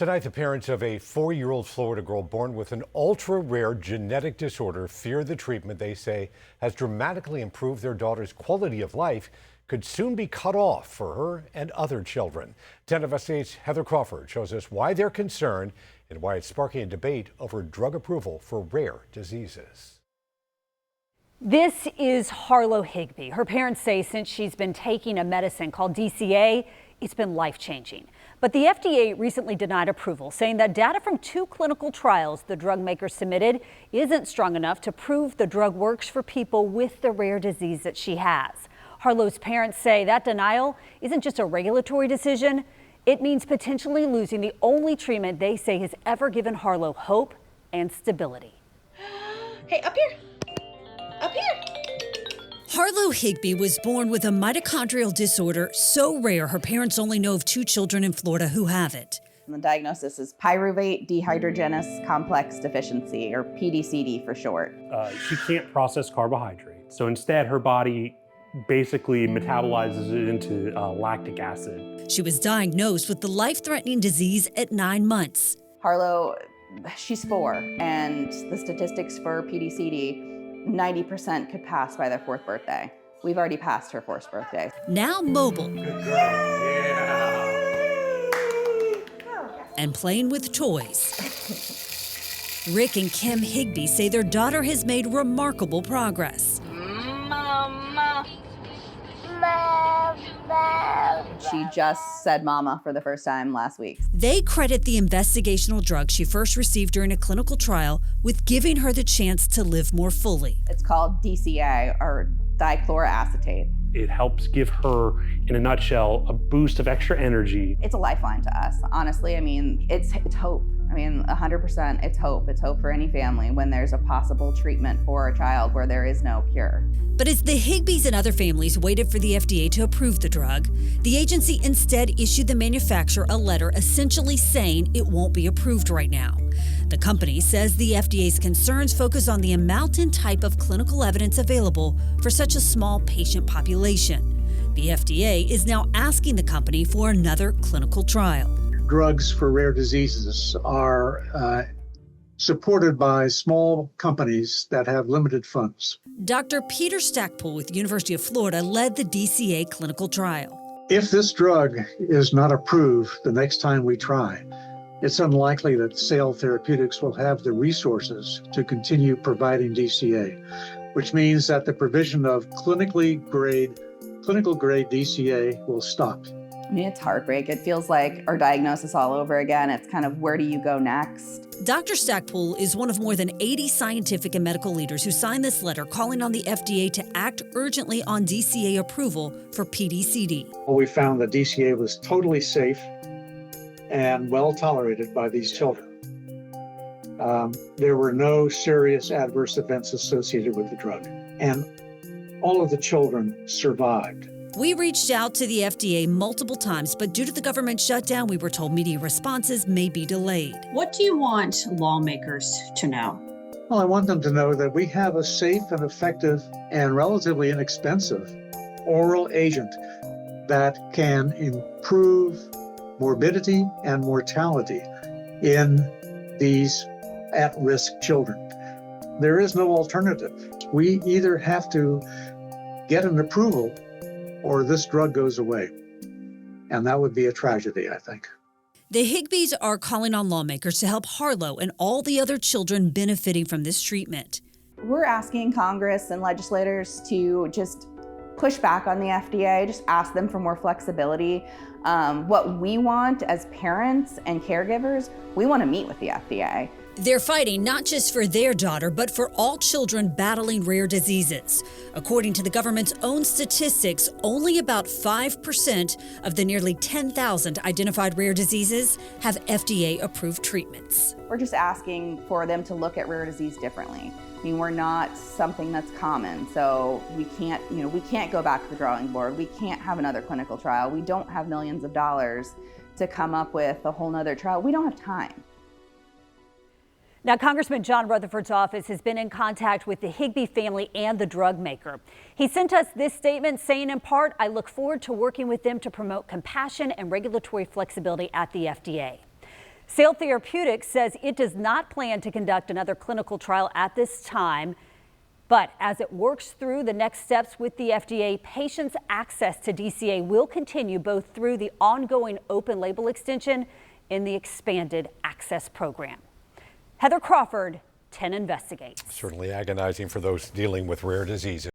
Tonight, the parents of a 4-year-old Florida girl born with an ultra-rare genetic disorder fear the treatment they say has dramatically improved their daughter's quality of life could soon be cut off for her and other children. 10 of us 8's Heather Crawford shows us why they're concerned and why it's sparking a debate over drug approval for rare diseases. This is Harlow Higbee. Her parents say since she's been taking a medicine called DCA, it's been life-changing. But the FDA recently denied approval, saying that data from 2 clinical trials the drug maker submitted isn't strong enough to prove the drug works for people with the rare disease that she has. Harlow's parents say that denial isn't just a regulatory decision. It means potentially losing the only treatment they say has ever given Harlow hope and stability. Hey, up here. Up here. Harlow Higbee was born with a mitochondrial disorder so rare her parents only know of 2 children in Florida who have it. And the diagnosis is pyruvate dehydrogenase complex deficiency, or PDCD for short. She can't process carbohydrates, so instead her body basically metabolizes it into lactic acid. She was diagnosed with the life-threatening disease at 9 months. Harlow, she's 4, and the statistics for PDCD, 90% could pass by their 4th birthday. We've already passed her 4th birthday. Now mobile. Good girl. Yeah. And playing with toys. Rick and Kim Higbee say their daughter has made remarkable progress. Mama. She just said mama for the first time last week. They credit the investigational drug she first received during a clinical trial with giving her the chance to live more fully. It's called DCA, or dichloroacetate. It helps give her, in a nutshell, a boost of extra energy. It's a lifeline to us, honestly. I mean, it's hope. I mean, 100% it's hope. It's hope for any family when there's a possible treatment for a child where there is no cure. But as the Higbees and other families waited for the FDA to approve the drug, the agency instead issued the manufacturer a letter essentially saying it won't be approved right now. The company says the FDA's concerns focus on the amount and type of clinical evidence available for such a small patient population. The FDA is now asking the company for another clinical trial. Drugs for rare diseases are supported by small companies that have limited funds. Dr. Peter Stackpool with University of Florida led the DCA clinical trial. If this drug is not approved the next time we try, it's unlikely that Sail Therapeutics will have the resources to continue providing DCA, which means that the provision of clinical grade DCA will stop. I mean, it's heartbreak. It feels like our diagnosis all over again. It's kind of, where do you go next? Dr. Stackpool is one of more than 80 scientific and medical leaders who signed this letter calling on the FDA to act urgently on DCA approval for PDCD. We found that DCA was totally safe and well tolerated by these children. There were no serious adverse events associated with the drug, and all of the children survived. We reached out to the FDA multiple times, but due to the government shutdown, we were told media responses may be delayed. What do you want lawmakers to know? Well, I want them to know that we have a safe and effective and relatively inexpensive oral agent that can improve morbidity and mortality in these at-risk children. There is no alternative. We either have to get an approval or this drug goes away. And that would be a tragedy, I think. The Higbees are calling on lawmakers to help Harlow and all the other children benefiting from this treatment. We're asking Congress and legislators to just push back on the FDA, just ask them for more flexibility. What we want as parents and caregivers, we want to meet with the FDA. They're fighting not just for their daughter, but for all children battling rare diseases. According to the government's own statistics, only about 5% of the nearly 10,000 identified rare diseases have FDA-approved treatments. We're just asking for them to look at rare disease differently. I mean, we're not something that's common, so we can't go back to the drawing board. We can't have another clinical trial. We don't have millions of dollars to come up with a whole nother trial. We don't have time. Now, Congressman John Rutherford's office has been in contact with the Higbee family and the drug maker. He sent us this statement saying, in part, I look forward to working with them to promote compassion and regulatory flexibility at the FDA. Sail Therapeutics says it does not plan to conduct another clinical trial at this time. But as it works through the next steps with the FDA, patients' access to DCA will continue both through the ongoing open label extension and the expanded access program. Heather Crawford, 10 Investigates. Certainly agonizing for those dealing with rare diseases.